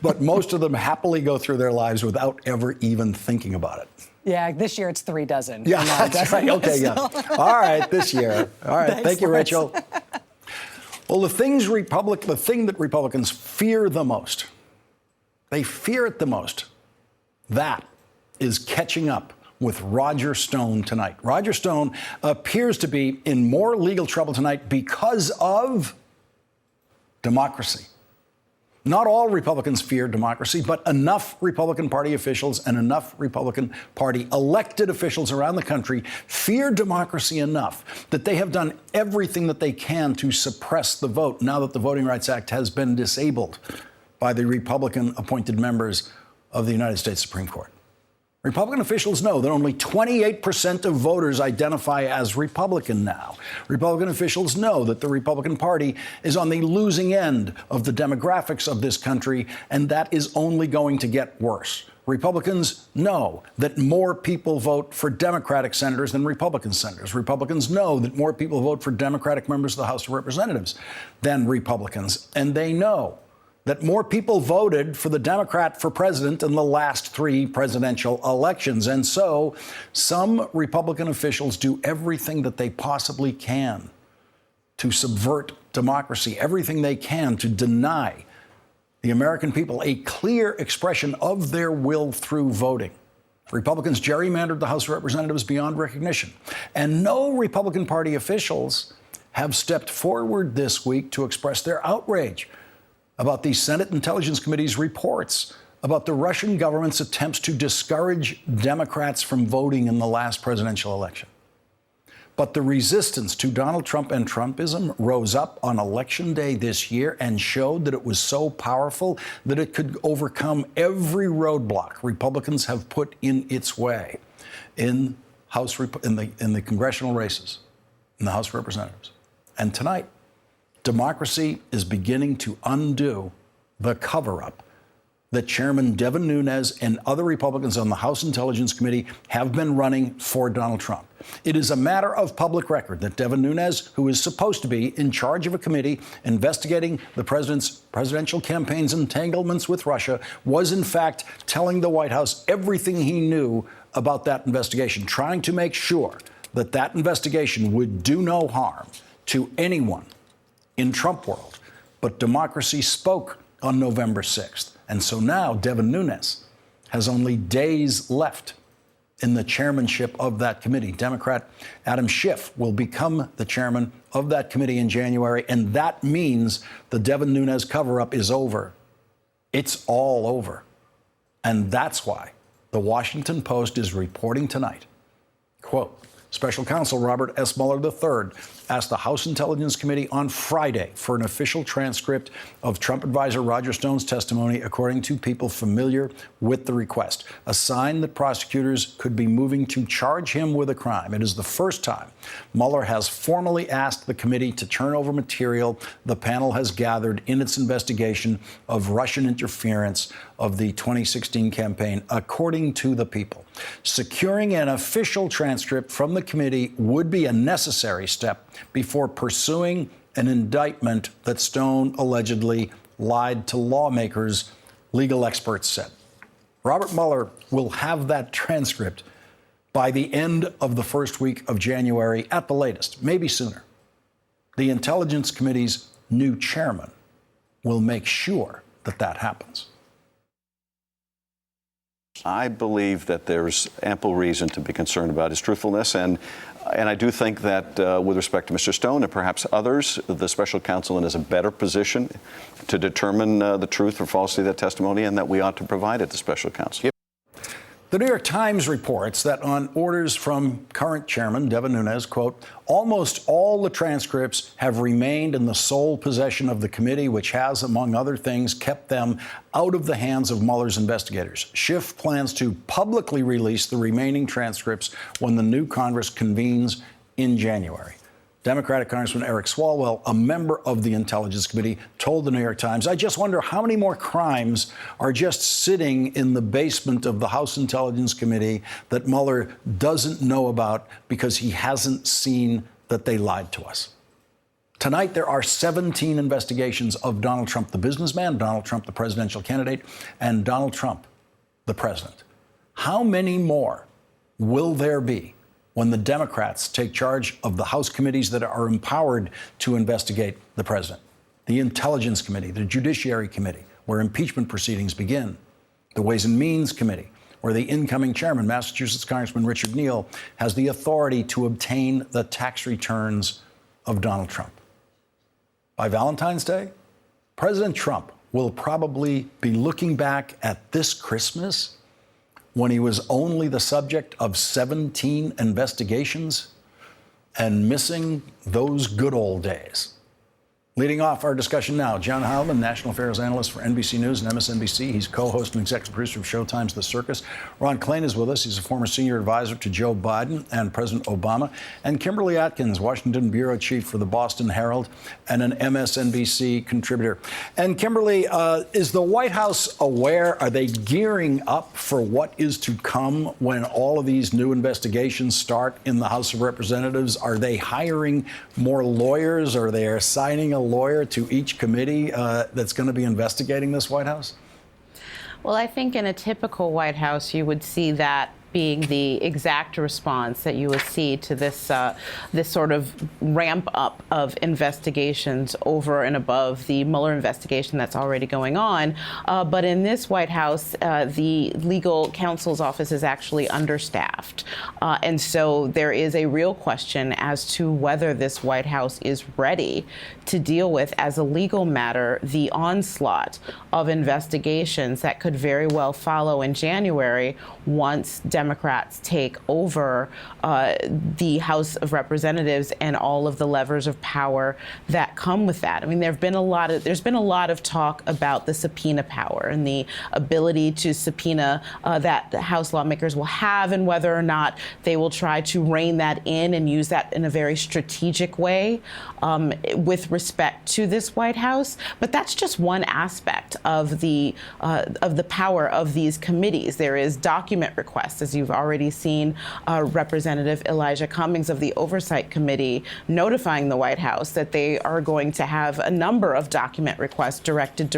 but most of them happily go through their lives without ever even thinking about it. Yeah, this year it's 3 dozen. Yeah, that's right. Okay, yeah. All right, this year. All right, Thanks, thank you, Les. Rachel. Well, the thing that Republicans fear the most, they fear it the most, that is catching up with Roger Stone tonight. Roger Stone appears to be in more legal trouble tonight because of democracy. Not all Republicans fear democracy, but enough Republican Party officials and enough Republican Party elected officials around the country fear democracy enough that they have done everything that they can to suppress the vote now that the Voting Rights Act has been disabled by the Republican-appointed members of the United States Supreme Court. Republican officials know that only 28% of voters identify as Republican now. Republican officials know that the Republican Party is on the losing end of the demographics of this country, and that is only going to get worse. Republicans know that more people vote for Democratic senators than Republican senators. Republicans know that more people vote for Democratic members of the House of Representatives than Republicans. And they know that more people voted for the Democrat for president in the last 3 presidential elections. And so some Republican officials do everything that they possibly can to subvert democracy, everything they can to deny the American people a clear expression of their will through voting. Republicans gerrymandered the House of Representatives beyond recognition. And no Republican Party officials have stepped forward this week to express their outrage about the Senate Intelligence Committee's reports about the Russian government's attempts to discourage Democrats from voting in the last presidential election. But the resistance to Donald Trump and Trumpism rose up on Election Day this year and showed that it was so powerful that it could overcome every roadblock Republicans have put in its way in the congressional races in the House of Representatives. And tonight, democracy is beginning to undo the cover-up that Chairman Devin Nunes and other Republicans on the House Intelligence Committee have been running for Donald Trump. It is a matter of public record that Devin Nunes, who is supposed to be in charge of a committee investigating the president's presidential campaign's entanglements with Russia, was in fact telling the White House everything he knew about that investigation, trying to make sure that that investigation would do no harm to anyone in Trump world. But democracy spoke on November 6th. And so now Devin Nunes has only days left in the chairmanship of that committee. Democrat Adam Schiff will become the chairman of that committee in January. And that means the Devin Nunes cover-up is over. It's all over. And that's why the Washington Post is reporting tonight, quote, Special Counsel Robert S. Mueller III asked the House Intelligence Committee on Friday for an official transcript of Trump advisor Roger Stone's testimony, according to people familiar with the request, a sign that prosecutors could be moving to charge him with a crime. It is the first time Mueller has formally asked the committee to turn over material the panel has gathered in its investigation of Russian interference of the 2016 campaign, according to the people. Securing an official transcript from the committee would be a necessary step before pursuing an indictment that Stone allegedly lied to lawmakers, legal experts said. Robert Mueller will have that transcript by the end of the first week of January at the latest, maybe sooner. The Intelligence Committee's new chairman will make sure that that happens. I believe that there's ample reason to be concerned about his truthfulness, and I do think that with respect to Mr. Stone and perhaps others, the special counsel is in a better position to determine the truth or falsity of that testimony, and that we ought to provide it to special counsel. The New York Times reports that on orders from current chairman Devin Nunes, quote, almost all the transcripts have remained in the sole possession of the committee, which has, among other things, kept them out of the hands of Mueller's investigators. Schiff plans to publicly release the remaining transcripts when the new Congress convenes in January. Democratic Congressman Eric Swalwell, a member of the Intelligence Committee, told the New York Times, I just wonder how many more crimes are just sitting in the basement of the House Intelligence Committee that Mueller doesn't know about because he hasn't seen that they lied to us. Tonight, there are 17 investigations of Donald Trump, the businessman, Donald Trump, the presidential candidate, and Donald Trump, the president. How many more will there be when the Democrats take charge of the House committees that are empowered to investigate the president? The Intelligence Committee, the Judiciary Committee, where impeachment proceedings begin, the Ways and Means Committee, where the incoming chairman, Massachusetts Congressman Richard Neal, has the authority to obtain the tax returns of Donald Trump. By Valentine's Day, President Trump will probably be looking back at this Christmas when he was only the subject of 17 investigations and missing those good old days. Leading off our discussion now, John Heilemann, National Affairs Analyst for NBC News and MSNBC. He's co-host and executive producer of Showtime's The Circus. Ron Klain is with us. He's a former senior advisor to Joe Biden and President Obama. And Kimberly Atkins, Washington bureau chief for the Boston Herald and an MSNBC contributor. And Kimberly, is the White House aware? Are they gearing up for what is to come when all of these new investigations start in the House of Representatives? Are they hiring more lawyers? Are they assigning a lawyer to each committee that's going to be investigating this White House? Well, I think in a typical White House, you would see that being the exact response that you would see to this this sort of ramp up of investigations over and above the Mueller investigation that's already going on. But in this White House, the legal counsel's office is actually understaffed. And so there is a real question as to whether this White House is ready to deal with, as a legal matter, the onslaught of investigations that could very well follow in January once Democrats take over the House of Representatives and all of the levers of power that come with that. I mean, there's been a lot of talk about the subpoena power and the ability to subpoena that the House lawmakers will have, and whether or not they will try to rein that in and use that in a very strategic way with respect to this White House. But that's just one aspect of the power of these committees. There is document requests, as you've already seen Representative Elijah Cummings of the Oversight Committee notifying the White House that they are going to have a number of document requests directed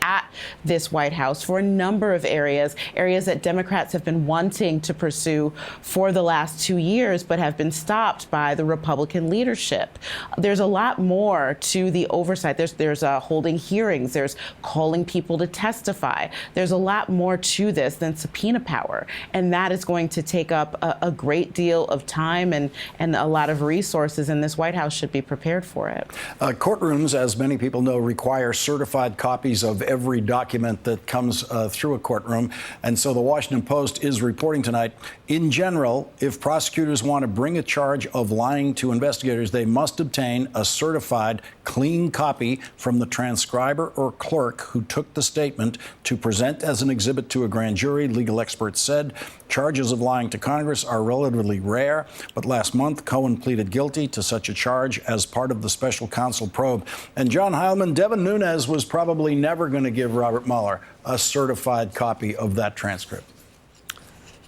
at this White House for a number of areas that Democrats have been wanting to pursue for the last 2 years, but have been stopped by the Republican leadership. There's a lot more to the oversight. There's holding hearings. There's calling people to testify. There's a lot more to this than subpoena power. And that is going to take up a great deal of time and a lot of resources, and this White House should be prepared for it. Courtrooms, as many people know, require certified copies of every document that comes through a courtroom. And so the Washington Post is reporting tonight, in general, if prosecutors want to bring a charge of lying to investigators, they must obtain a certified, clean copy from the transcriber or clerk who took the statement to present as an exhibit to a grand jury. Legal experts said charges of lying to Congress are relatively rare, but last month Cohen pleaded guilty to such a charge as part of the special counsel probe. And John Heilemann, Devin Nunes was probably never going to give Robert Mueller a certified copy of that transcript.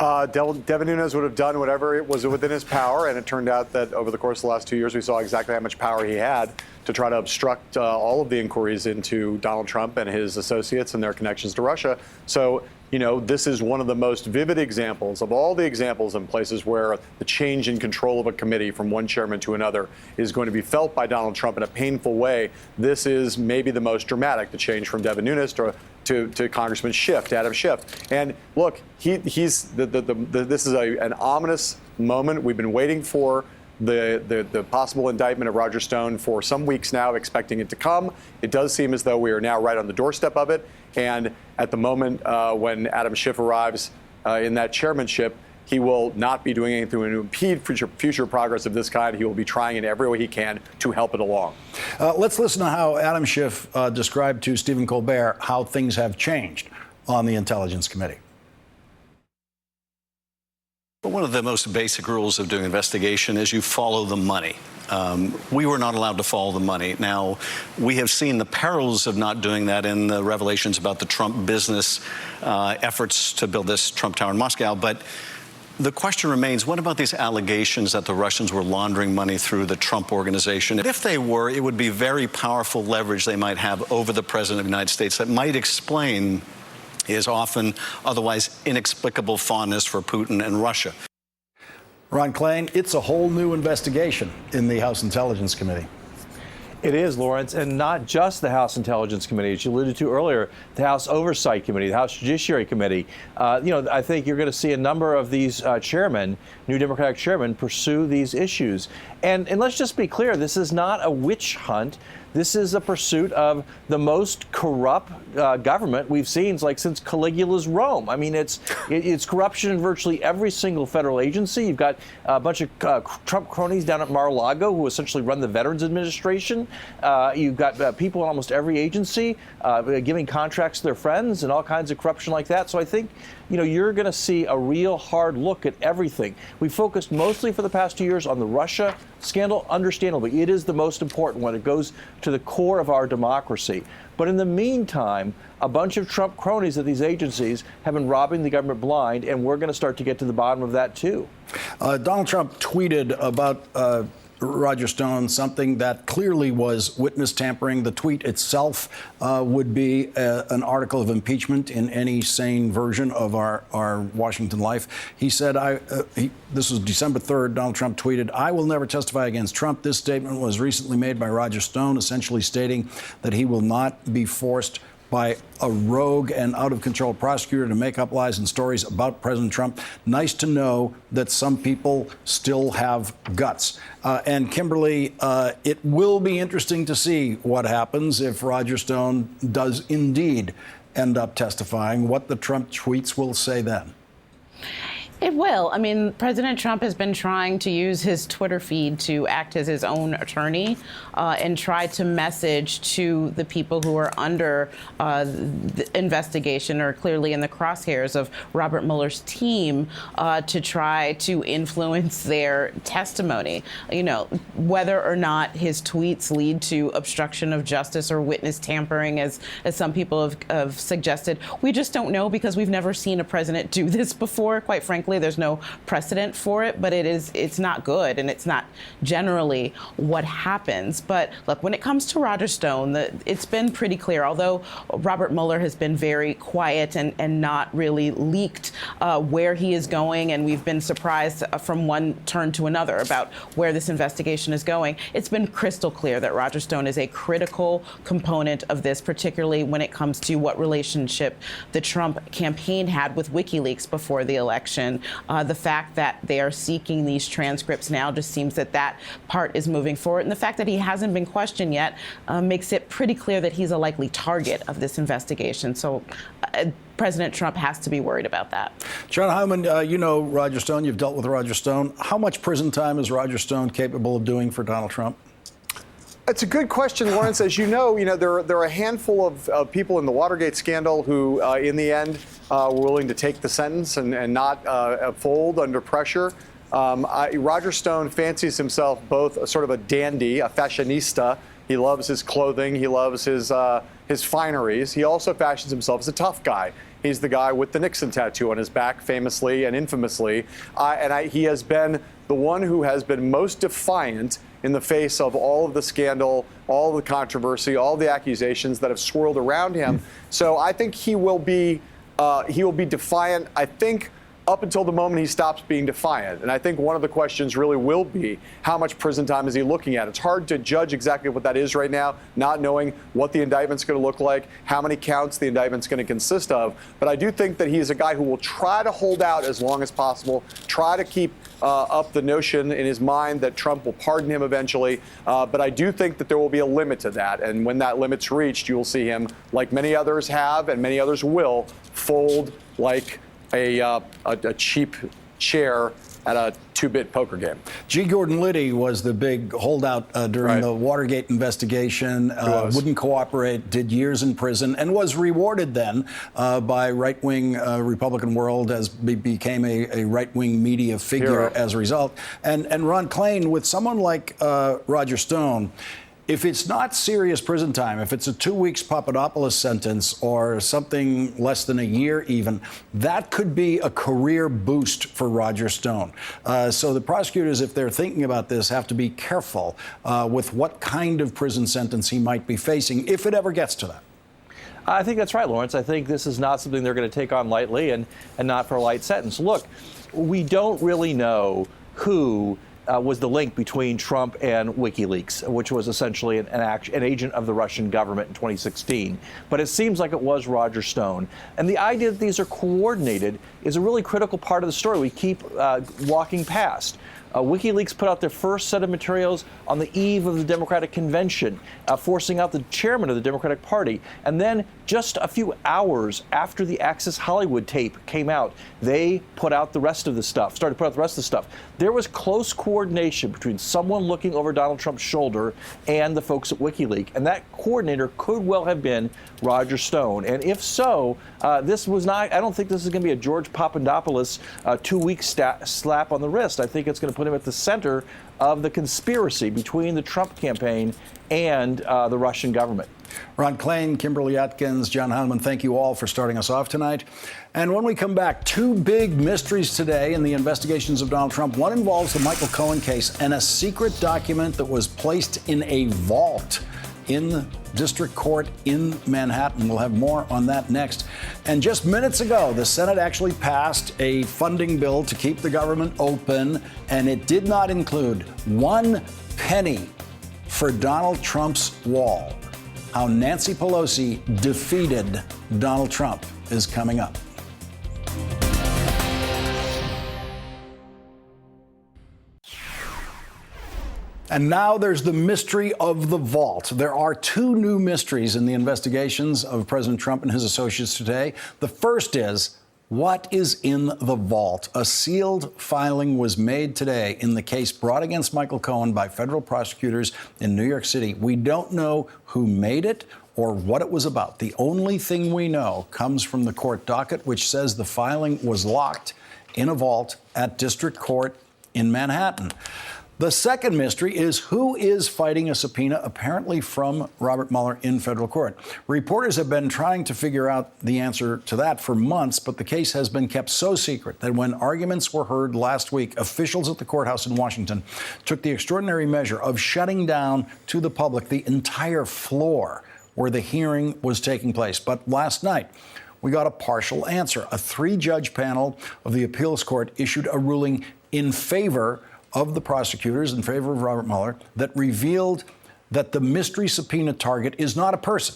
Devin Nunes would have done whatever it was within his power, and it turned out that over the course of the last 2 years, we saw exactly how much power he had to try to obstruct all of the inquiries into Donald Trump and his associates and their connections to Russia. So, you know, this is one of the most vivid examples of all the examples in places where the change in control of a committee from one chairman to another is going to be felt by Donald Trump in a painful way. This is maybe the most dramatic, the change from Devin Nunes to Congressman Schiff, to Adam Schiff. And look, this is an ominous moment. We've been waiting for the possible indictment of Roger Stone for some weeks now, expecting it to come. It does seem as though we are now right on the doorstep of it. And at the moment when Adam Schiff arrives in that chairmanship, he will not be doing anything to impede future progress of this kind. He will be trying in every way he can to help it along. Let's listen to how Adam Schiff described to Stephen Colbert how things have changed on the Intelligence Committee. One of the most basic rules of doing investigation is you follow the money. We were not allowed to follow the money. Now, we have seen the perils of not doing that in the revelations about the Trump business efforts to build this Trump Tower in Moscow. But the question remains, what about these allegations that the Russians were laundering money through the Trump Organization? If they were, it would be very powerful leverage they might have over the President of the United States that might explain his often otherwise inexplicable fondness for Putin and Russia. Ron Klain, it's a whole new investigation in the House Intelligence Committee. It is, Lawrence, and not just the House Intelligence Committee, as you alluded to earlier, the House Oversight Committee, the House Judiciary Committee. I think you're going to see a number of these chairmen, new Democratic chairmen, pursue these issues. And let's just be clear, this is not a witch hunt. This is a pursuit of the most corrupt government we've seen since Caligula's Rome. I mean, it's corruption in virtually every single federal agency. You've got a bunch of Trump cronies down at Mar-a-Lago who essentially run the Veterans Administration. You've got people in almost every agency giving contracts to their friends and all kinds of corruption like that. So I think, you're going to see a real hard look at everything. We focused mostly for the past 2 years on the Russia scandal. Understandably, it is the most important one. It goes to the core of our democracy. But in the meantime, a bunch of Trump cronies at these agencies have been robbing the government blind, and we're going to start to get to the bottom of that, too. Donald Trump tweeted about Roger Stone something that clearly was witness tampering. The tweet itself would be an article of impeachment in any sane version of our Washington life. He said, this was December 3rd, Donald Trump tweeted, "I will never testify against Trump. This statement was recently made by Roger Stone, essentially stating that he will not be forced by a rogue and out-of-control prosecutor to make up lies and stories about President Trump. Nice to know that some people still have guts." And Kimberly, it will be interesting to see what happens if Roger Stone does indeed end up testifying, what the Trump tweets will say then. It will. I mean, President Trump has been trying to use his Twitter feed to act as his own attorney and try to message to the people who are under the investigation or clearly in the crosshairs of Robert Mueller's team to try to influence their testimony. Whether or not his tweets lead to obstruction of justice or witness tampering, as some people have suggested, we just don't know because we've never seen a president do this before, quite frankly. There's no precedent for it, but it's not good, and it's not generally what happens. But look, when it comes to Roger Stone, it's been pretty clear, although Robert Mueller has been very quiet and not really leaked where he is going, and we've been surprised from one turn to another about where this investigation is going. It's been crystal clear that Roger Stone is a critical component of this, particularly when it comes to what relationship the Trump campaign had with WikiLeaks before the election. The fact that they are seeking these transcripts now just seems that part is moving forward. And the fact that he hasn't been questioned yet makes it pretty clear that he's a likely target of this investigation. So President Trump has to be worried about that. John Heilemann, you know Roger Stone. You've dealt with Roger Stone. How much prison time is Roger Stone capable of doing for Donald Trump? It's a good question, Lawrence. As you know, there are a handful of people in the Watergate scandal who, in the end, were willing to take the sentence and not fold under pressure. Roger Stone fancies himself both sort of a dandy, a fashionista. He loves his clothing. He loves his fineries. He also fashions himself as a tough guy. He's the guy with the Nixon tattoo on his back, famously and infamously. He has been the one who has been most defiant in the face of all of the scandal, all of the controversy, all the accusations that have swirled around him. So I think he will be defiant, I think, up until the moment he stops being defiant. And I think one of the questions really will be, how much prison time is he looking at? It's hard to judge exactly what that is right now, not knowing what the indictment's going to look like, how many counts the indictment's going to consist of. But I do think that he is a guy who will try to hold out as long as possible, try to keep up the notion in his mind that Trump will pardon him eventually. But I do think that there will be a limit to that. And when that limit's reached, you will see him, like many others have and many others will, fold like a cheap chair at a two-bit poker game. G. Gordon Liddy was the big holdout during the Watergate investigation, wouldn't cooperate, did years in prison, and was rewarded then by right-wing Republican world as became a right-wing media figure as a result. And Ron Klain, with someone like Roger Stone, if it's not serious prison time, if it's a 2 weeks Papadopoulos sentence or something less than a year even, that could be a career boost for Roger Stone. So the prosecutors, if they're thinking about this, have to be careful with what kind of prison sentence he might be facing, if it ever gets to that. I think that's right, Lawrence. I think this is not something they're going to take on lightly and not for a light sentence. Look, we don't really know who was the link between Trump and WikiLeaks, which was essentially an agent of the Russian government in 2016. But it seems like it was Roger Stone. And the idea that these are coordinated is a really critical part of the story we keep walking past. WikiLeaks put out their first set of materials on the eve of the Democratic Convention, forcing out the chairman of the Democratic Party. And then just a few hours after the Access Hollywood tape came out, they put out the rest of the stuff, started to put out the rest of the stuff. There was close coordination between someone looking over Donald Trump's shoulder and the folks at WikiLeaks. And that coordinator could well have been Roger Stone. And if so, this was not, I don't think this is going to be a George Papadopoulos 2 week slap on the wrist. I think it's going to put him at the center of the conspiracy between the Trump campaign and the Russian government. Ron Klain, Kimberly Atkins, John Heilemann, thank you all for starting us off tonight. And when we come back, two big mysteries today in the investigations of Donald Trump. One involves the Michael Cohen case and a secret document that was placed in a vault in the district court in Manhattan. We'll have more on that next. And just minutes ago, the Senate actually passed a funding bill to keep the government open, and it did not include 1 penny for Donald Trump's wall. How Nancy Pelosi defeated Donald Trump is coming up. And now there's the mystery of the vault. There are two new mysteries in the investigations of President Trump and his associates today. The first is, what is in the vault? A sealed filing was made today in the case brought against Michael Cohen by federal prosecutors in New York City. We don't know who made it or what it was about. The only thing we know comes from the court docket, which says the filing was locked in a vault at district court in Manhattan. The second mystery is who is fighting a subpoena, apparently from Robert Mueller in federal court. Reporters have been trying to figure out the answer to that for months, but the case has been kept so secret that when arguments were heard last week, officials at the courthouse in Washington took the extraordinary measure of shutting down to the public the entire floor where the hearing was taking place. But last night, we got a partial answer. A 3-judge panel of the appeals court issued a ruling in favor of the prosecutors, in favor of Robert Mueller, that revealed that the mystery subpoena target is not a person.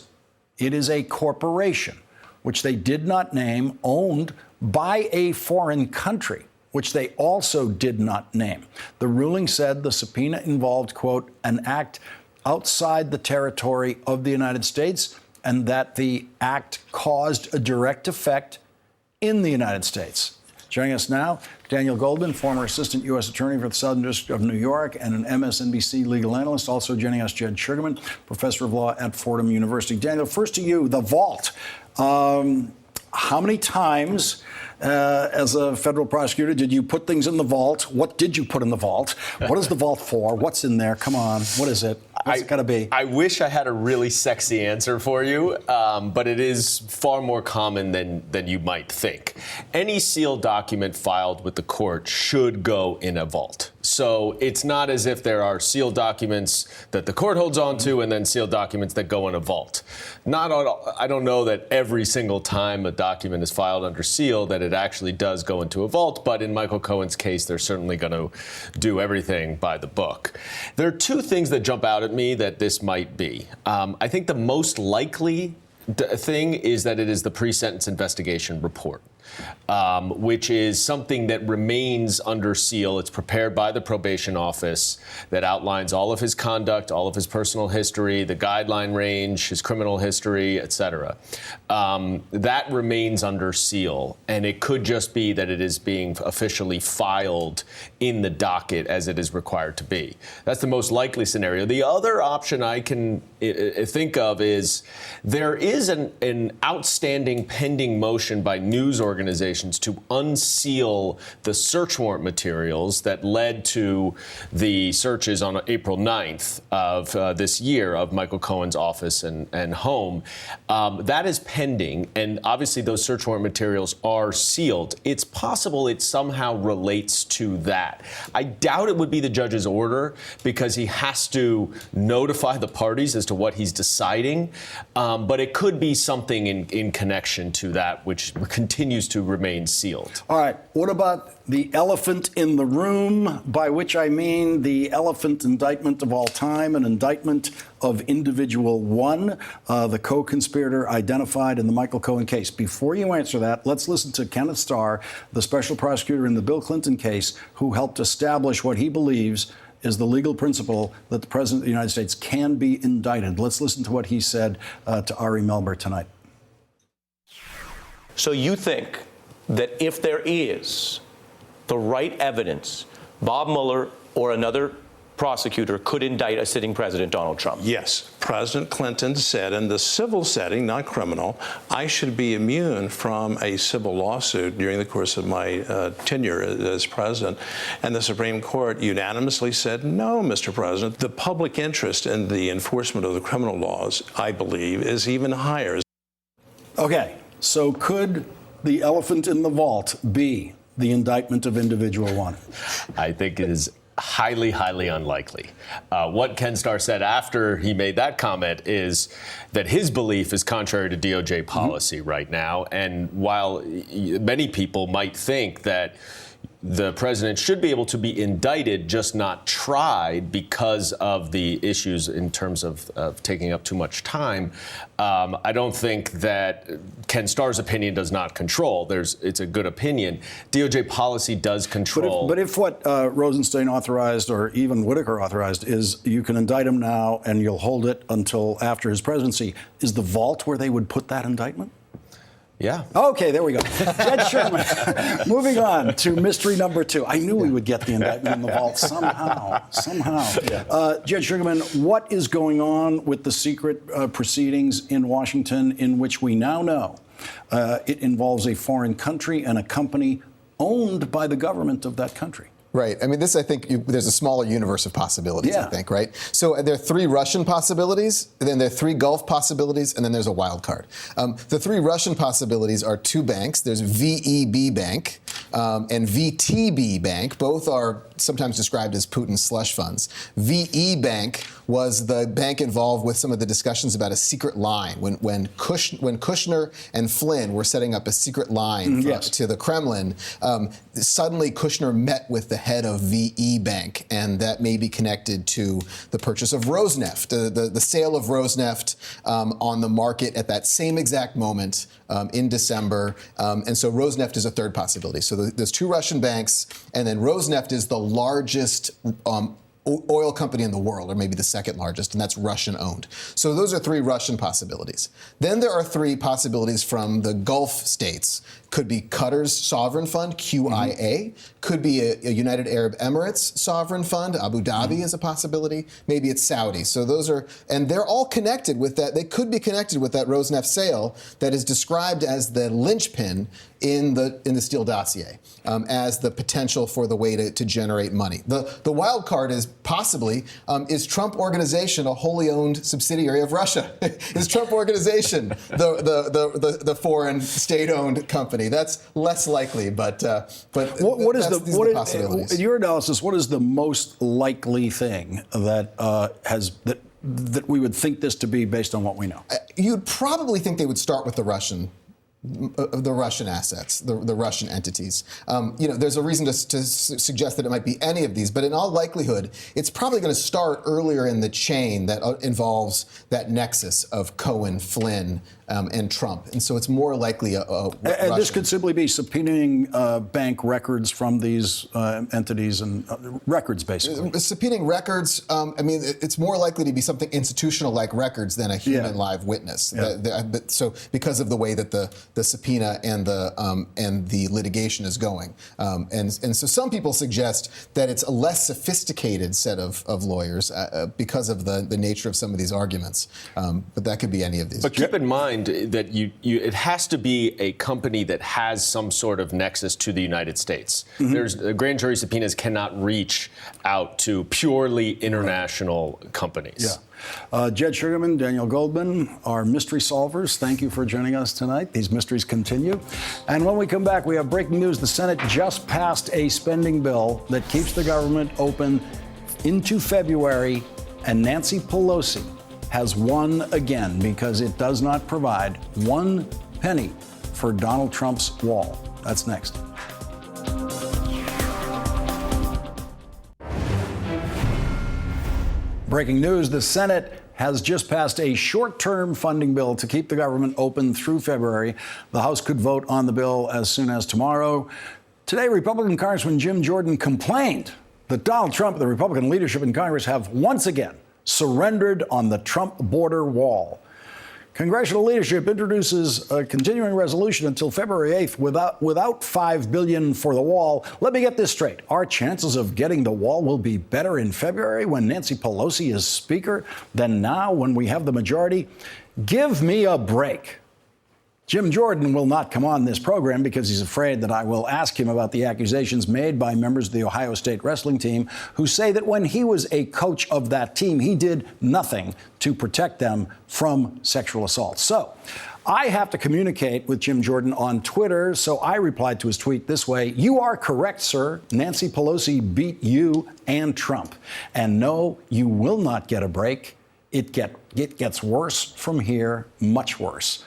It is a corporation, which they did not name, owned by a foreign country, which they also did not name. The ruling said the subpoena involved, quote, an act outside the territory of the United States, and that the act caused a direct effect in the United States. Joining us now, Daniel Goldman, former assistant U.S. attorney for the Southern District of New York and an MSNBC legal analyst. Also joining us, Jed Sugarman, professor of law at Fordham University. Daniel, first to you, the vault. How many times, as a federal prosecutor, did you put things in the vault? What did you put in the vault? What is the vault for? What's in there? Come on. What is it? What's it got to be? I wish I had a really sexy answer for you, but it is far more common than you might think. Any sealed document filed with the court should go in a vault. So it's not as if there are sealed documents that the court holds on to and then sealed documents that go in a vault. I don't know that every single time a document is filed under seal that it actually does go into a vault, but in Michael Cohen's case, they're certainly going to do everything by the book. There are two things that jump out at me that this might be. I think the most likely thing is that it is the pre-sentence investigation report, which is something that remains under seal. It's prepared by the probation office that outlines all of his conduct, all of his personal history, the guideline range, his criminal history, et cetera. That remains under seal, and it could just be that it is being officially filed in the docket as it is required to be. That's the most likely scenario. The other option I can think of is there is an outstanding pending motion by news organizations to unseal the search warrant materials that led to the searches on April 9th of this year of Michael Cohen's office and home. That is pending, and obviously those search warrant materials are sealed. It's possible it somehow relates to that. I doubt it would be the judge's order because he has to notify the parties as to what he's deciding, but it could be something in connection to that, which continues to remain sealed. All right. What about the elephant in the room, by which I mean the elephant indictment of all time, an indictment of individual one, the co-conspirator identified in the Michael Cohen case? Before you answer that, let's listen to Kenneth Starr, the special prosecutor in the Bill Clinton case, who helped establish what he believes is the legal principle that the President of the United States can be indicted. Let's listen to what he said to Ari Melber tonight. So you think that if there is the right evidence, Bob Mueller or another prosecutor could indict a sitting president, Donald Trump? Yes. President Clinton said in the civil setting, not criminal, I should be immune from a civil lawsuit during the course of my tenure as president. And the Supreme Court unanimously said, no, Mr. President, the public interest in the enforcement of the criminal laws, I believe, is even higher. Okay, so could the elephant in the vault be the indictment of individual one? I think it is highly, highly unlikely. What Ken Starr said after he made that comment is that his belief is contrary to DOJ policy right now. And while many people might think that the president should be able to be indicted, just not tried because of the issues in terms of taking up too much time, I don't think that Ken Starr's opinion does not control. It's a good opinion. DOJ policy does control. But if what Rosenstein authorized or even Whitaker authorized is you can indict him now and you'll hold it until after his presidency, is the vault where they would put that indictment? Yeah. Okay, there we go. Jed Sherman. Moving on to mystery number 2. I knew we would get the indictment in the vault somehow. Jed Sherman, what is going on with the secret proceedings in Washington in which we now know it involves a foreign country and a company owned by the government of that country? Right. I mean, this, I think, there's a smaller universe of possibilities, Yeah. I think, right? So there are 3 Russian possibilities, then there are 3 Gulf possibilities, and then there's a wild card. The 3 Russian possibilities are 2 banks. There's VEB Bank and VTB Bank. Both are sometimes described as Putin's slush funds. VE Bank was the bank involved with some of the discussions about a secret line. When Kushner and Flynn were setting up a secret line to the Kremlin, suddenly Kushner met with the head of VE Bank, and that may be connected to the purchase of Rosneft, the sale of Rosneft on the market at that same exact moment in December. And so Rosneft is a third possibility. So there's 2 Russian banks, and then Rosneft is the largest oil company in the world, or maybe the second largest, and that's Russian owned. So those are 3 Russian possibilities. Then there are 3 possibilities from the Gulf states. Could be Qatar's sovereign fund, QIA. Could be a United Arab Emirates sovereign fund. Abu Dhabi is a possibility. Maybe it's Saudi. So those are, and they're all connected with that. They could be connected with that Rosneft sale that is described as the linchpin in the Steele dossier, as the potential for the way to generate money. The wild card is possibly, is Trump Organization a wholly owned subsidiary of Russia? Is Trump Organization the foreign state-owned company? That's less likely, but What is these are the possibilities. in your analysis, what is the most likely thing that that we would think this to be based on what we know? You'd probably think they would start with the Russian assets, the Russian entities. There's a reason to suggest that it might be any of these, but in all likelihood, it's probably going to start earlier in the chain that involves that nexus of Cohen, Flynn, and Trump. And so it's more likely And this could simply be subpoenaing bank records from these entities and records, basically. Subpoenaing records, it's more likely to be something institutional like records than a human live witness. Yeah. So because of the way that the subpoena and the litigation is going. And so some people suggest that it's a less sophisticated set of lawyers because of the nature of some of these arguments. But that could be any of these. But keep in mind that it has to be a company that has some sort of nexus to the United States. Mm-hmm. Grand jury subpoenas cannot reach out to purely international companies. Yeah. Jed Sugarman, Daniel Goldman, our mystery solvers, thank you for joining us tonight. These mysteries continue. And when we come back, we have breaking news. The Senate just passed a spending bill that keeps the government open into February, and Nancy Pelosi has won again because it does not provide 1 penny for Donald Trump's wall. That's next. Breaking news, the Senate has just passed a short-term funding bill to keep the government open through February. The House could vote on the bill as soon as tomorrow. Today, Republican Congressman Jim Jordan complained that Donald Trump and the Republican leadership in Congress have once again surrendered on the Trump border wall. Congressional leadership introduces a continuing resolution until February 8th without $5 billion for the wall. Let me get this straight. Our chances of getting the wall will be better in February when Nancy Pelosi is Speaker than now when we have the majority. Give me a break. Jim Jordan will not come on this program because he's afraid that I will ask him about the accusations made by members of the Ohio State wrestling team who say that when he was a coach of that team, he did nothing to protect them from sexual assault. So I have to communicate with Jim Jordan on Twitter, so I replied to his tweet this way: "You are correct, sir. Nancy Pelosi beat you and Trump. And no, you will not get a break. It gets worse from here, much worse."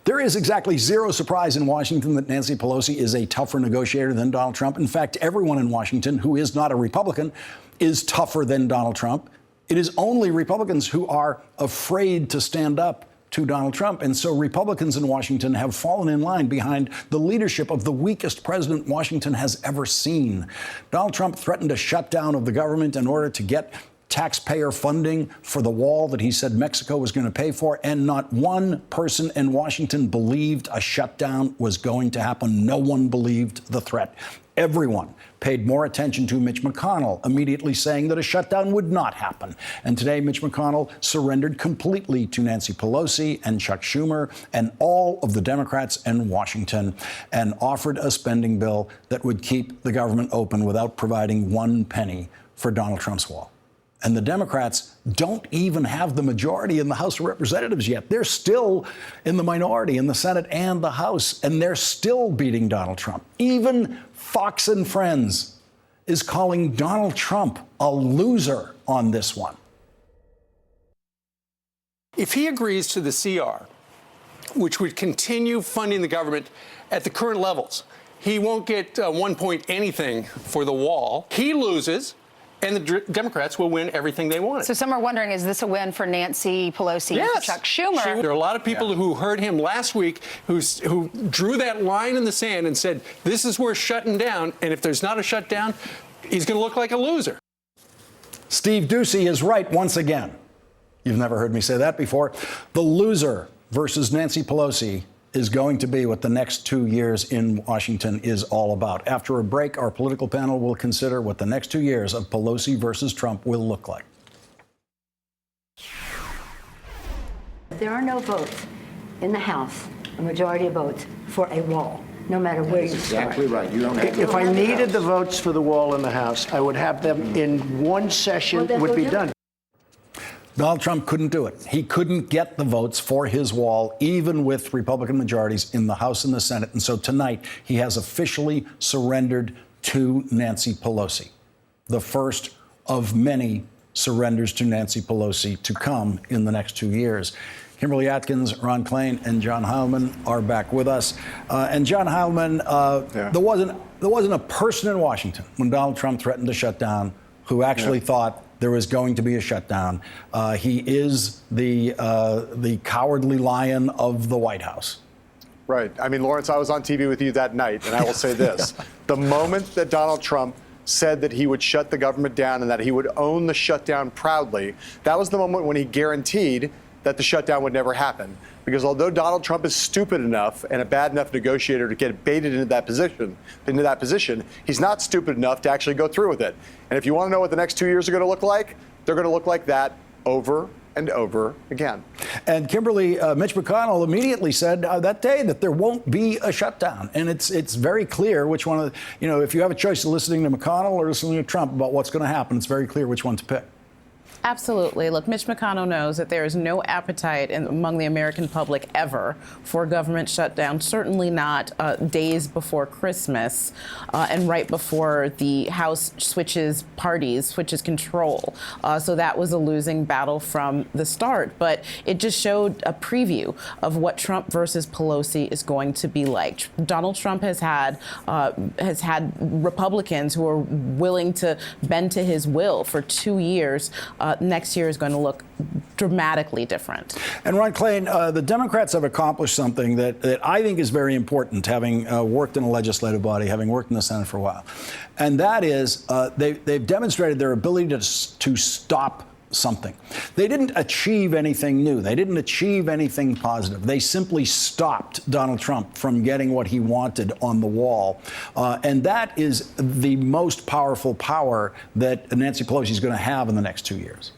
There is exactly zero surprise in Washington that Nancy Pelosi is a tougher negotiator than Donald Trump. In fact, everyone in Washington who is not a Republican is tougher than Donald Trump. It is only Republicans who are afraid to stand up to Donald Trump. And so Republicans in Washington have fallen in line behind the leadership of the weakest president Washington has ever seen. Donald Trump threatened a shutdown of the government in order to get taxpayer funding for the wall that he said Mexico was going to pay for, and not one person in Washington believed a shutdown was going to happen. No one believed the threat. Everyone paid more attention to Mitch McConnell immediately saying that a shutdown would not happen. And today, Mitch McConnell surrendered completely to Nancy Pelosi and Chuck Schumer and all of the Democrats in Washington and offered a spending bill that would keep the government open without providing 1 penny for Donald Trump's wall. And the Democrats don't even have the majority in the House of Representatives yet. They're still in the minority in the Senate and the House, and they're still beating Donald Trump. Even Fox and Friends is calling Donald Trump a loser on this one. If he agrees to the CR, which would continue funding the government at the current levels, he won't get 1 point anything for the wall. He loses, and the Democrats will win everything they want. So some are wondering, is this a win for Nancy Pelosi and Chuck Schumer? There are a lot of people who heard him last week who drew that line in the sand and said, this is where shutting down, and if there's not a shutdown, he's going to look like a loser. Steve Doocy is right once again. You've never heard me say that before. The loser versus Nancy Pelosi is going to be what the next 2 years in Washington is all about. After a break, our political panel will consider what the next 2 years of Pelosi versus Trump will look like. There are no votes in the House, a majority of votes, for a wall, no matter where you start. Exactly right. You don't have if I needed the votes for the wall in the House, I would have them in one session, would be done. Donald Trump couldn't do it. He couldn't get the votes for his wall, even with Republican majorities in the House and the Senate. And so tonight, he has officially surrendered to Nancy Pelosi, the first of many surrenders to Nancy Pelosi to come in the next 2 years. Kimberly Atkins, Ron Klain, and John Heilman are back with us. And John Heilman, there wasn't a person in Washington when Donald Trump threatened to shut down who actually thought there was going to be a shutdown. He is the cowardly lion of the White House. Right. I mean, Lawrence, I was on TV with you that night, and I will say this. The moment that Donald Trump said that he would shut the government down and that he would own the shutdown proudly, that was the moment when he guaranteed that the shutdown would never happen. Because although Donald Trump is stupid enough and a bad enough negotiator to get baited into that position, he's not stupid enough to actually go through with it. And if you want to know what the next 2 years are going to look like, they're going to look like that over and over again. And Kimberly, Mitch McConnell immediately said that day that there won't be a shutdown. And it's very clear which one of the, if you have a choice of listening to McConnell or listening to Trump about what's going to happen, it's very clear which one to pick. Absolutely. Look, Mitch McConnell knows that there is no appetite among the American public ever for a government shutdown, certainly not days before Christmas and right before the House switches control. So that was a losing battle from the start. But it just showed a preview of what Trump versus Pelosi is going to be like. Donald Trump has had Republicans who are willing to bend to his will for 2 years. Next year is going to look dramatically different. And Ron Klain, the Democrats have accomplished something that I think is very important, having worked in a legislative body, having worked in the Senate for a while. And that is they've demonstrated their ability to stop something. They didn't achieve anything new. They didn't achieve anything positive. They simply stopped Donald Trump from getting what he wanted on the wall. And that is the most powerful power that Nancy Pelosi is going to have in the next 2 years.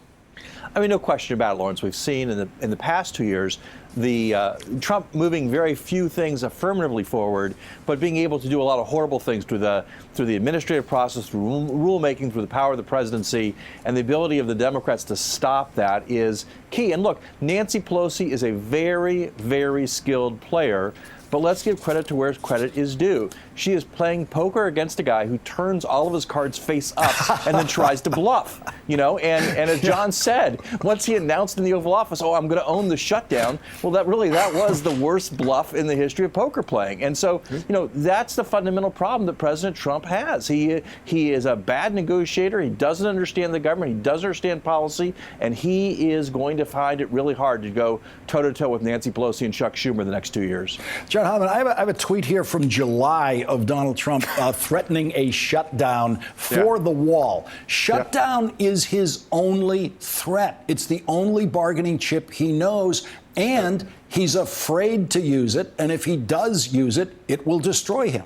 I mean, no question about it, Lawrence. We've seen in the past 2 years the Trump moving very few things affirmatively forward, but being able to do a lot of horrible things through the administrative process, through rulemaking, through the power of the presidency, and the ability of the Democrats to stop that is key. And look, Nancy Pelosi is a very, very skilled player. But let's give credit to where credit is due. She is playing poker against a guy who turns all of his cards face up and then tries to bluff, And as John said, once he announced in the Oval Office, I'm going to own the shutdown, well, that was the worst bluff in the history of poker playing. And so, that's the fundamental problem that President Trump has. He is a bad negotiator. He doesn't understand the government. He doesn't understand policy. And he is going to find it really hard to go toe-to-toe with Nancy Pelosi and Chuck Schumer the next 2 years. John Hodgman, I have a tweet here from July of Donald Trump threatening a shutdown for the wall. Shutdown is his only threat. It's the only bargaining chip he knows, and he's afraid to use it. And if he does use it, it will destroy him.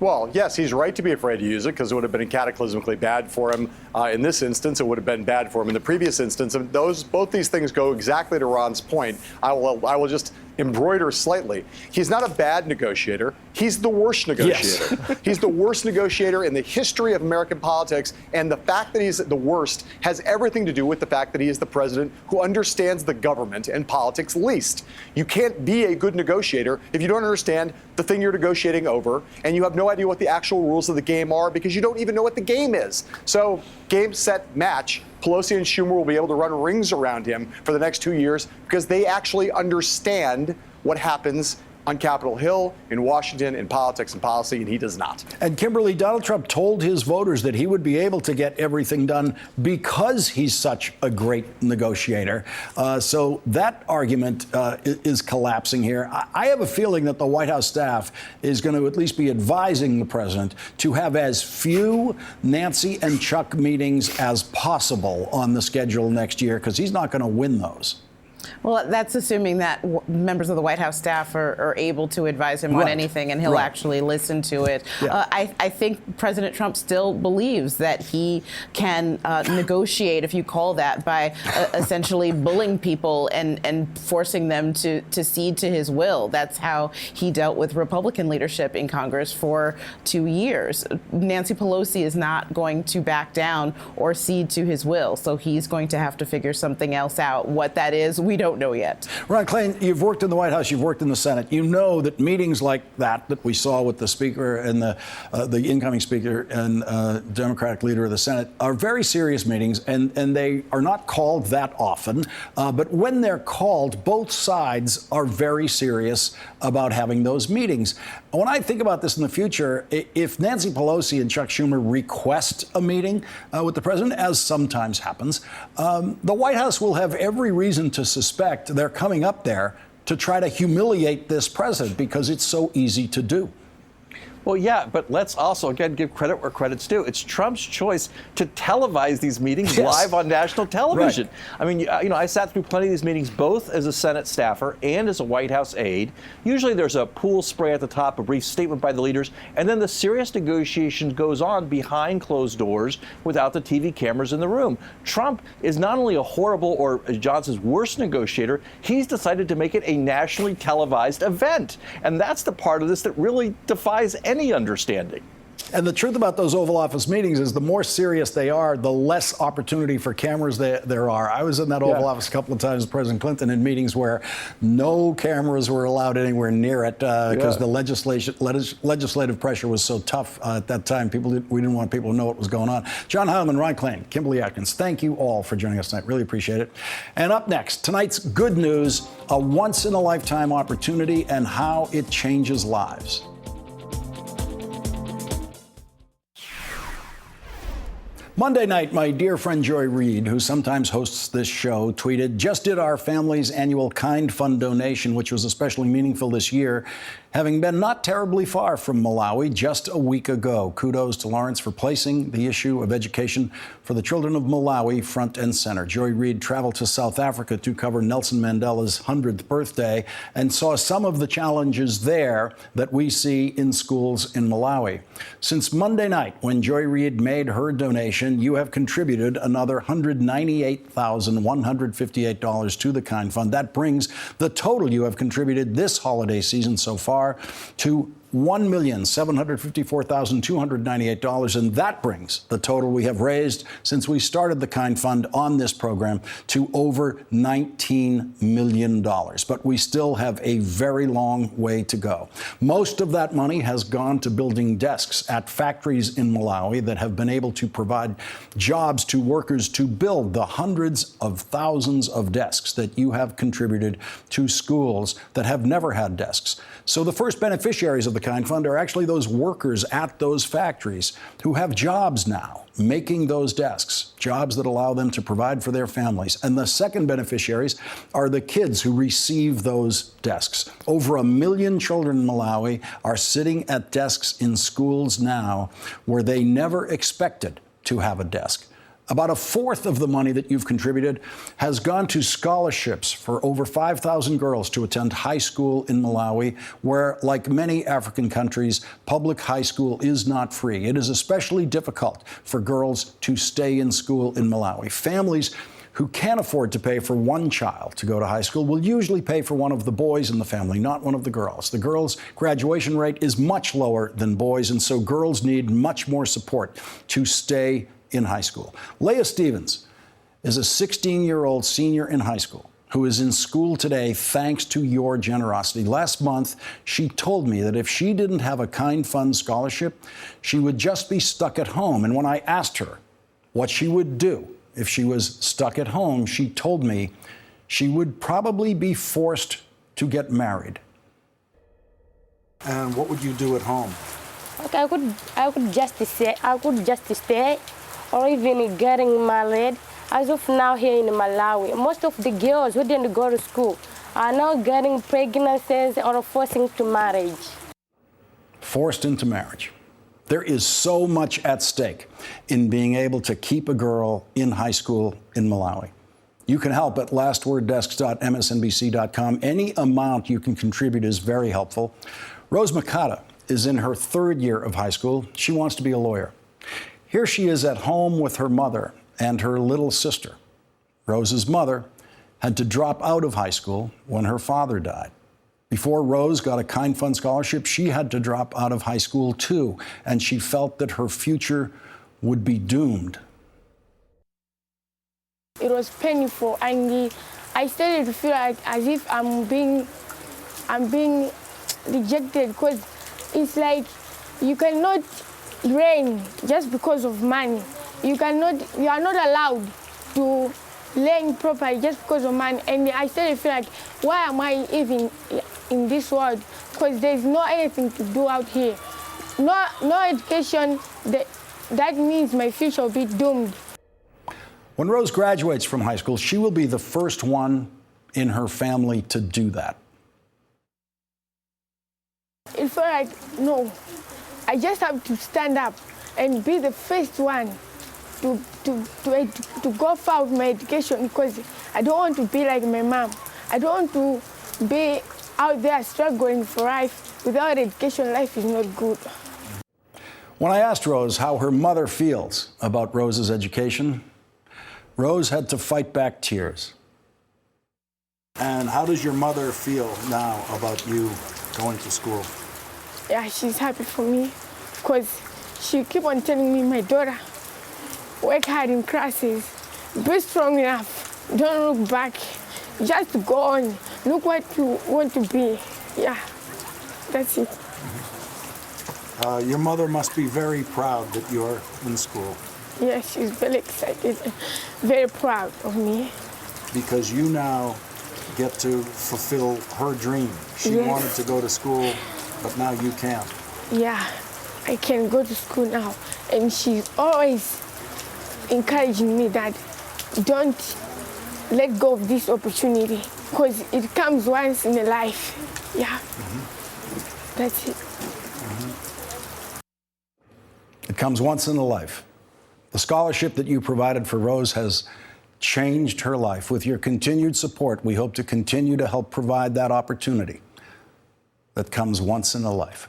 Well, yes, he's right to be afraid to use it because it would have been cataclysmically bad for him in this instance. It would have been bad for him in the previous instance. And both these things go exactly to Ron's point. I will just embroider slightly. He's not a bad negotiator. He's the worst negotiator. Yes. He's the worst negotiator in the history of American politics. And the fact that he's the worst has everything to do with the fact that he is the president who understands the government and politics least. You can't be a good negotiator if you don't understand the thing you're negotiating over, and you have no idea what the actual rules of the game are because you don't even know what the game is. So, game, set, match. Pelosi and Schumer will be able to run rings around him for the next 2 years because they actually understand what happens on Capitol Hill, in Washington, in politics and policy, and he does not. And Kimberly, Donald Trump told his voters that he would be able to get everything done because he's such a great negotiator. So that argument is collapsing here. I have a feeling that the White House staff is going to at least be advising the president to have as few Nancy and Chuck meetings as possible on the schedule next year because he's not going to win those. Well, that's assuming that members of the White House staff are able to advise him on anything and he'll actually listen to it. Yeah. I think President Trump still believes that he can negotiate, if you call that, by essentially bullying people and forcing them to cede to his will. That's how he dealt with Republican leadership in Congress for 2 years. Nancy Pelosi is not going to back down or cede to his will, so he's going to have to figure something else out. What that is, we don't know yet. Ron Klain, you've worked in the White House, you've worked in the Senate. You know that meetings like that we saw with the Speaker and the incoming Speaker and Democratic leader of the Senate are very serious meetings, and they are not called that often. But when they're called, both sides are very serious about having those meetings. When I think about this in the future, if Nancy Pelosi and Chuck Schumer request a meeting with the president, as sometimes happens, the White House will have every reason to suspect they're coming up there to try to humiliate this president because it's so easy to do. Well, yeah, but let's also, again, give credit where credit's due. It's Trump's choice to televise these meetings live on national television. Right. I mean, I sat through plenty of these meetings, both as a Senate staffer and as a White House aide. Usually there's a pool spray at the top, a brief statement by the leaders, and then the serious negotiation goes on behind closed doors without the TV cameras in the room. Trump is not only a horrible, or as Johnson's worst negotiator, he's decided to make it a nationally televised event. And that's the part of this that really defies any understanding. And the truth about those Oval Office meetings is the more serious they are, the less opportunity for cameras there are. I was in that Oval Office a couple of times with President Clinton in meetings where no cameras were allowed anywhere near it because the legislative pressure was so tough at that time. We didn't want people to know what was going on. John Heilemann, Ron Klain, Kimberly Atkins, thank you all for joining us tonight. Really appreciate it. And up next, tonight's good news, a once-in-a-lifetime opportunity and how it changes lives. Monday night, my dear friend Joy Reid, who sometimes hosts this show, tweeted, "Just did our family's annual Kind Fund donation, which was especially meaningful this year, having been not terribly far from Malawi just a week ago. Kudos to Lawrence for placing the issue of education for the children of Malawi front and center." Joy Reid traveled to South Africa to cover Nelson Mandela's 100th birthday and saw some of the challenges there that we see in schools in Malawi. Since Monday night, when Joy Reid made her donation, you have contributed another $198,158 to the Kind Fund. That brings the total you have contributed this holiday season so far to $1,754,298, and that brings the total we have raised since we started the Kind Fund on this program to over $19 million. But we still have a very long way to go. Most of that money has gone to building desks at factories in Malawi that have been able to provide jobs to workers to build the hundreds of thousands of desks that you have contributed to schools that have never had desks. So the first beneficiaries of the Kind Fund are actually those workers at those factories who have jobs now making those desks, jobs that allow them to provide for their families. And the second beneficiaries are the kids who receive those desks. Over 1 million children in Malawi are sitting at desks in schools now where they never expected to have a desk. About a fourth of the money that you've contributed has gone to scholarships for over 5,000 girls to attend high school in Malawi, where, like many African countries, public high school is not free. It is especially difficult for girls to stay in school in Malawi. Families who can't afford to pay for one child to go to high school will usually pay for one of the boys in the family, not one of the girls. The girls' graduation rate is much lower than boys, and so girls need much more support to stay in high school. Leah Stevens is a 16-year-old senior in high school who is in school today thanks to your generosity. Last month, she told me that if she didn't have a Kind Fund scholarship, she would just be stuck at home. And when I asked her what she would do if she was stuck at home, she told me she would probably be forced to get married. And what would you do at home? Okay, I could just stay or even getting married. As of now here in Malawi, most of the girls who didn't go to school are now getting pregnancies or forcing to marriage. Forced into marriage. There is so much at stake in being able to keep a girl in high school in Malawi. You can help at lastworddesks.msnbc.com. Any amount you can contribute is very helpful. Rose Makata is in her third year of high school. She wants to be a lawyer. Here she is at home with her mother and her little sister. Rose's mother had to drop out of high school when her father died. Before Rose got a Kind Fund scholarship, she had to drop out of high school too, and she felt that her future would be doomed. It was painful, and I started to feel like as if I'm being rejected, because it's like you cannot reign just because of money. You are not allowed to learn properly just because of money. And I started to feel like, why am I even in this world? Because there's no anything to do out here. No education. That means my future will be doomed. When Rose graduates from high school, she will be the first one in her family to do that. It felt like, no, I just have to stand up and be the first one to go far with my education, because I don't want to be like my mom. I don't want to be out there struggling for life. Without education, life is not good. When I asked Rose how her mother feels about Rose's education, Rose had to fight back tears. And how does your mother feel now about you going to school? Yeah, she's happy for me, because she keep on telling me, my daughter, work hard in classes, be strong enough, don't look back, just go on, look what you want to be. Yeah, that's it. Your mother must be very proud that you're in school. Yeah, she's very excited, very proud of me. Because you now get to fulfill her dream. She Yes. wanted to go to school, but now you can't. Yeah, I can go to school now. And she's always encouraging me that don't let go of this opportunity, because it comes once in a life. Yeah, that's it. It comes once in a life. The scholarship that you provided for Rose has changed her life. With your continued support, we hope to continue to help provide that opportunity that comes once in a life.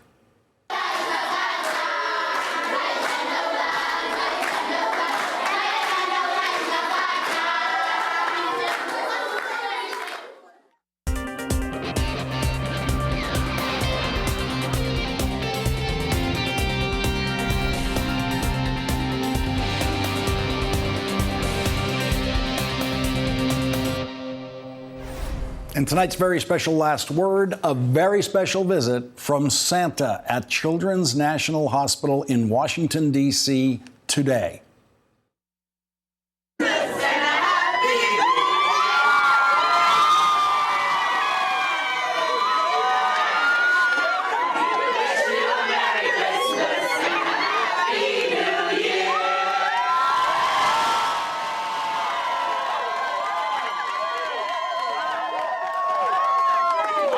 And tonight's very special last word, a very special visit from Santa at Children's National Hospital in Washington, D.C. today.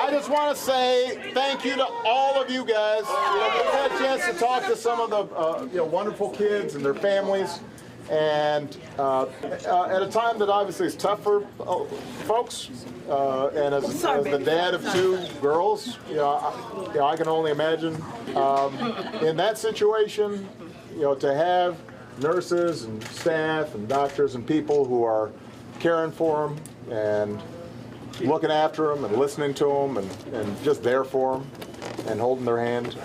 I just want to say thank you to all of you guys. We've had a chance to talk to some of the wonderful kids and their families, and at a time that obviously is tough for folks. And as the dad of two girls, I can only imagine in that situation, to have nurses and staff and doctors and people who are caring for them and looking after them and listening to them and just there for them and holding their hand.